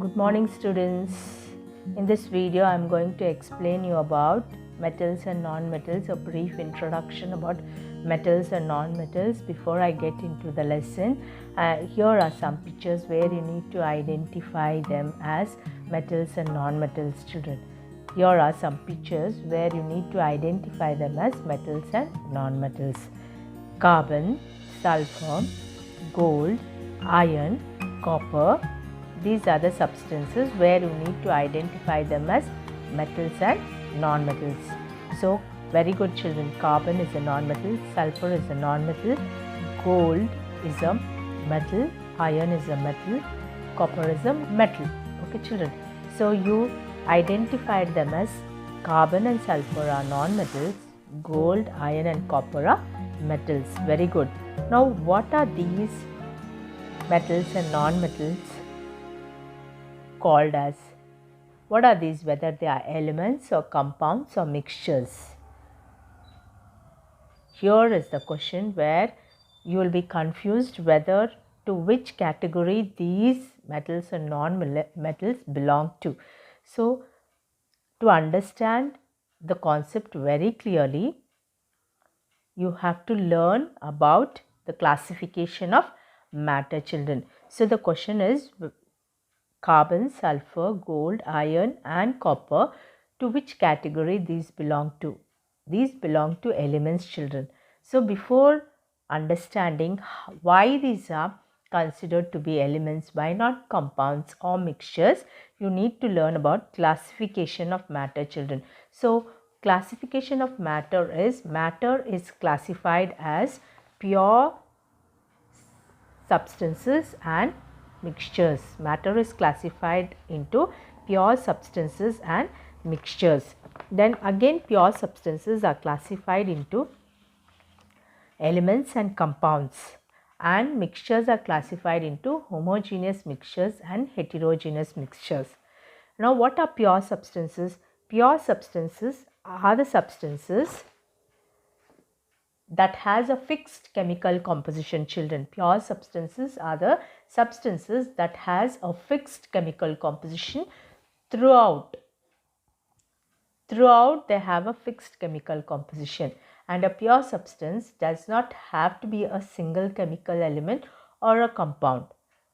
Good morning, students. In this video I am going to explain you about metals and non-metals, a brief introduction about metals and non-metals. Before I get into the lesson, here are some pictures where you need to identify them as metals and non-metals, children. Here are some pictures where you need to identify them as metals and non-metals. Carbon, sulfur, gold, iron, copper. These are the substances where you need to identify them as metals and non-metals. So, very good, children. Carbon is a non-metal, sulfur is a non-metal, gold is a metal, iron is a metal, copper is a metal. Okay, children. So, you identified them as carbon and sulfur are non-metals, gold, iron and copper are metals. Very good. Now, what are these metals and non-metals called as? What are these, whether they are elements or compounds or mixtures? Here is the question where you will be confused whether to which category these metals and non-metals belong to. So, to understand the concept very clearly, you have to learn about the classification of matter, children. So, the question is carbon, sulfur, gold, iron and copper, to which category these belong to? These belong to elements, children. So, before understanding why these are considered to be elements, why not compounds or mixtures, you need to learn about classification of matter, children. So, classification of matter is classified as pure substances and mixtures. Matter is classified into pure substances and mixtures. Then again pure substances are classified into elements and compounds, and mixtures are classified into homogeneous mixtures and heterogeneous mixtures. Now, what are pure substances? Pure substances are the substances that has a fixed chemical composition, children. Pure substances are the substances that has a fixed chemical composition throughout. They have a fixed chemical composition, and a pure substance does not have to be a single chemical element or a compound.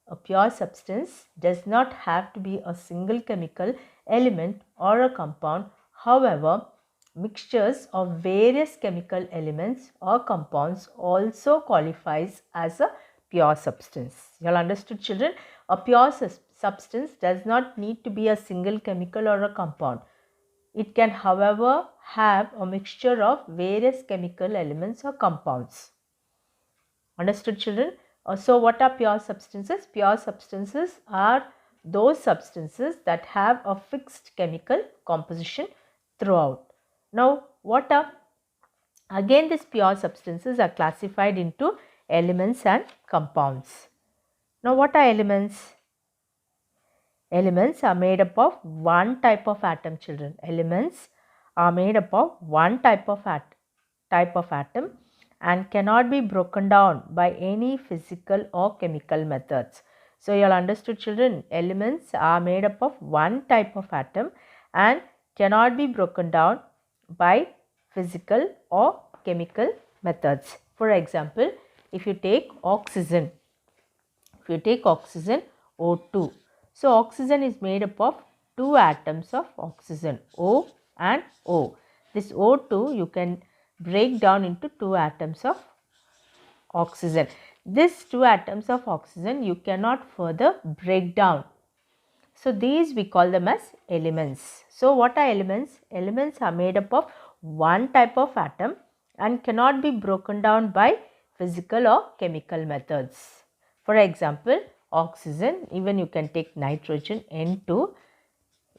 A pure substance does not have to be a single chemical element or a compound. However, mixtures of various chemical elements or compounds also qualifies as a pure substance. You all understood, children? A pure substance does not need to be a single chemical or a compound. It can, however, have a mixture of various chemical elements or compounds. Understood, children? So, what are pure substances? Pure substances are those substances that have a fixed chemical composition throughout. Now, what are, again these pure substances are classified into elements and compounds. Now, what are elements? Elements are made up of one type of atom, children. Elements are made up of one type of atom and cannot be broken down by any physical or chemical methods. So, you all understood, children? Elements are made up of one type of atom and cannot be broken down by physical or chemical methods. For example, if you take oxygen, O2. So, oxygen is made up of two atoms of oxygen, O and O. This O2 you can break down into two atoms of oxygen. These two atoms of oxygen you cannot further break down. So, these we call them as elements. So, what are elements? Elements are made up of one type of atom and cannot be broken down by physical or chemical methods. For example, oxygen, even you can take nitrogen, N2,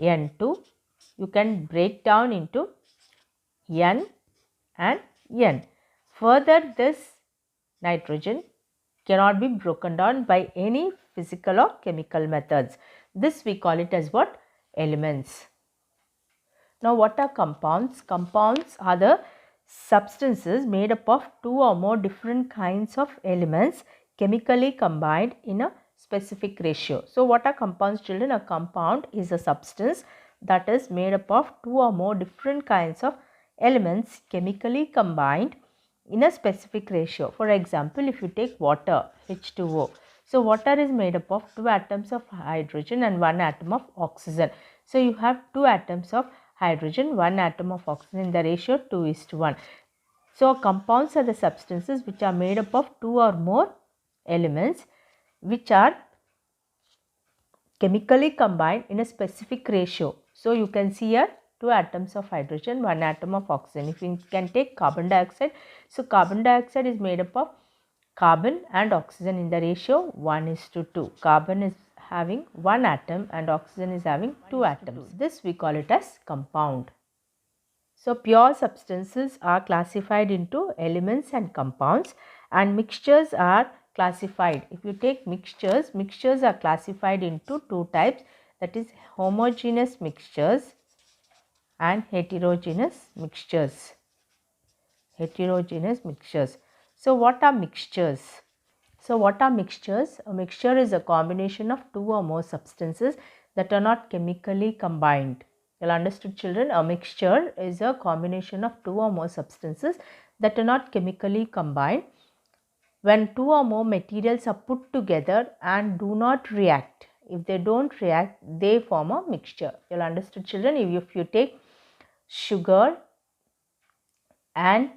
N2, you can break down into N and N. Further, this nitrogen cannot be broken down by any physical or chemical methods. This we call it as what? Elements. Now, what are compounds? Compounds are the substances made up of two or more different kinds of elements chemically combined in a specific ratio. So what are compounds, children? A compound is a substance that is made up of two or more different kinds of elements chemically combined in a specific ratio. For example, if you take water, H2O. So water is made up of 2 atoms of hydrogen and 1 atom of oxygen. So you have 2 atoms of hydrogen, 1 atom of oxygen in the ratio 2:1. So compounds are the substances which are made up of 2 or more elements which are chemically combined in a specific ratio. So you can see here 2 atoms of hydrogen, 1 atom of oxygen. If you can take carbon dioxide, so carbon dioxide is made up of carbon and oxygen in the ratio 1:2. Carbon is having 1 atom and oxygen is having 2 atoms. This we call it as compound. So pure substances are classified into elements and compounds, and mixtures are classified. If you take mixtures are classified into 2 types, that is homogeneous mixtures and heterogeneous mixtures. Heterogeneous mixtures. So what are mixtures? So what are mixtures? A mixture is a combination of 2 or more substances that are not chemically combined. You understood, children? A mixture is a combination of 2 or more substances that are not chemically combined. When 2 or more materials are put together and do not react, if they don't react, they form a mixture. You understood, children? If you take sugar and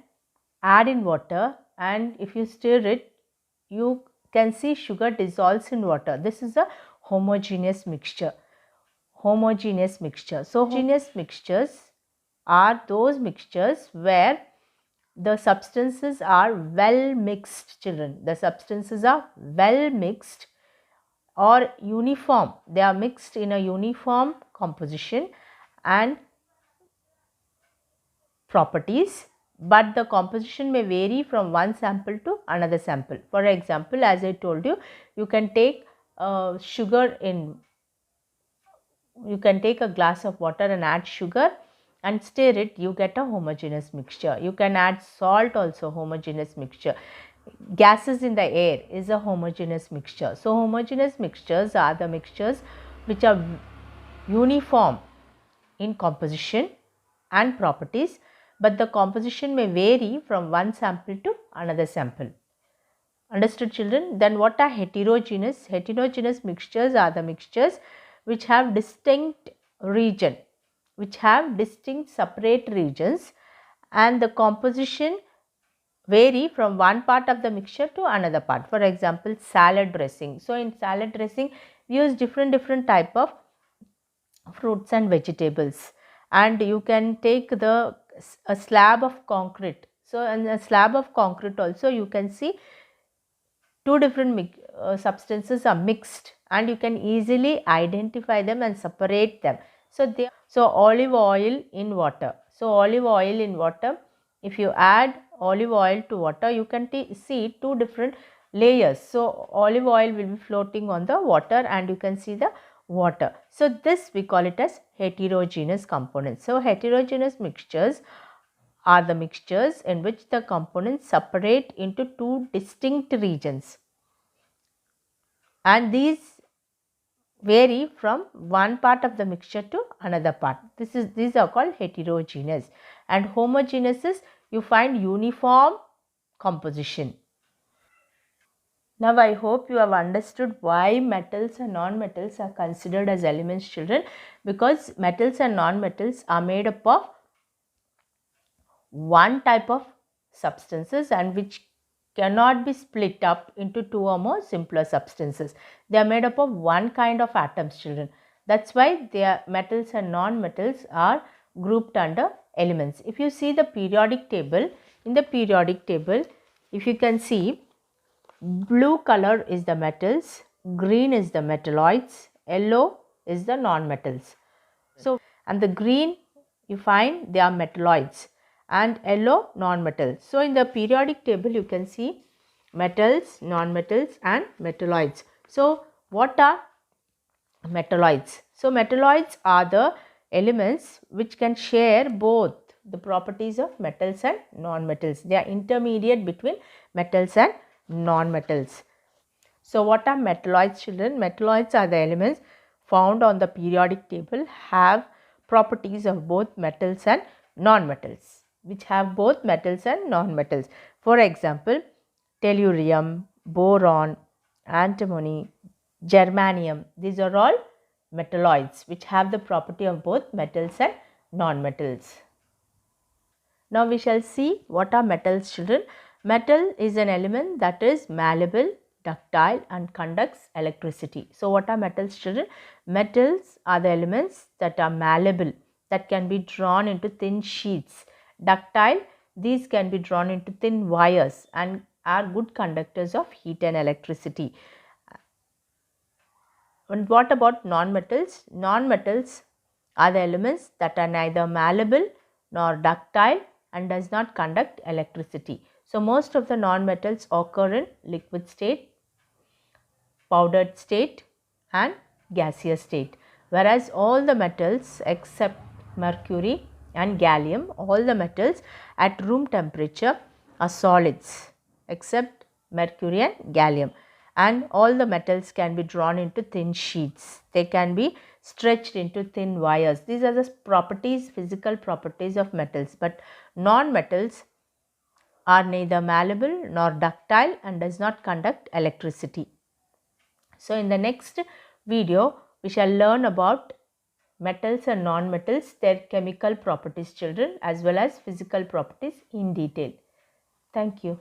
add in water, and if you stir it, you can see sugar dissolves in water. This is a homogeneous mixture. Homogeneous mixture. So homogeneous mixtures are those mixtures where the substances are well mixed, children. The substances are well mixed or uniform. They are mixed in a uniform composition and properties, but the composition may vary from one sample to another sample. For example, as I told you, you can take sugar in, you can take a glass of water and add sugar and stir it, you get a homogeneous mixture. You can add salt also, homogeneous mixture. Gases in the air is a homogeneous mixture. So homogeneous mixtures are the mixtures which are uniform in composition and properties, but the composition may vary from one sample to another sample. Understood, children? Then what are heterogeneous? Heterogeneous mixtures are the mixtures which have distinct region, which have distinct separate regions, and the composition vary from one part of the mixture to another part. For example, salad dressing. So in salad dressing, we use different type of fruits and vegetables, and you can take a slab of concrete. So in a slab of concrete also you can see 2 different substances are mixed, and you can easily identify them and separate them. So olive oil in water. So olive oil in water, if you add olive oil to water, you can see 2 different layers. So olive oil will be floating on the water and you can see the water. So this we call it as heterogeneous components. So heterogeneous mixtures are the mixtures in which the components separate into 2 distinct regions, and these vary from one part of the mixture to another part. These are called heterogeneous, and homogeneous is you find uniform composition. Now I hope you have understood why metals and non-metals are considered as elements, children, because metals and non-metals are made up of one type of substances and which cannot be split up into 2 or more simpler substances. They are made up of one kind of atoms, children. That's why metals and non-metals are grouped under elements. If you see the periodic table, in the periodic table, if you can see, blue color is the metals, green is the metalloids, yellow is the non-metals. So, and the green you find they are metalloids and yellow non-metals. So in the periodic table you can see metals, non-metals and metalloids. So what are metalloids? So metalloids are the elements which can share both the properties of metals and non-metals. They are intermediate between metals and non-metals. So what are metalloids, children? Metalloids are the elements found on the periodic table, have properties of both metals and non-metals, which have both metals and non-metals. For example, tellurium, boron, antimony, germanium, these are all metalloids which have the property of both metals and non-metals. Now we shall see what are metals, children. Metal is an element that is malleable, ductile and conducts electricity. So what are metals, children? Metals are the elements that are malleable, that can be drawn into thin sheets. Ductile, these can be drawn into thin wires and are good conductors of heat and electricity. And what about non-metals? Non-metals are the elements that are neither malleable nor ductile and does not conduct electricity. So most of the non-metals occur in liquid state, powdered state and gaseous state, whereas all the metals except mercury and gallium, all the metals at room temperature are solids except mercury and gallium, and all the metals can be drawn into thin sheets. They can be stretched into thin wires. These are the properties, physical properties of metals, but non-metals are neither malleable nor ductile and does not conduct electricity. So in the next video, we shall learn about metals and non-metals, their chemical properties, children, as well as physical properties in detail. Thank you.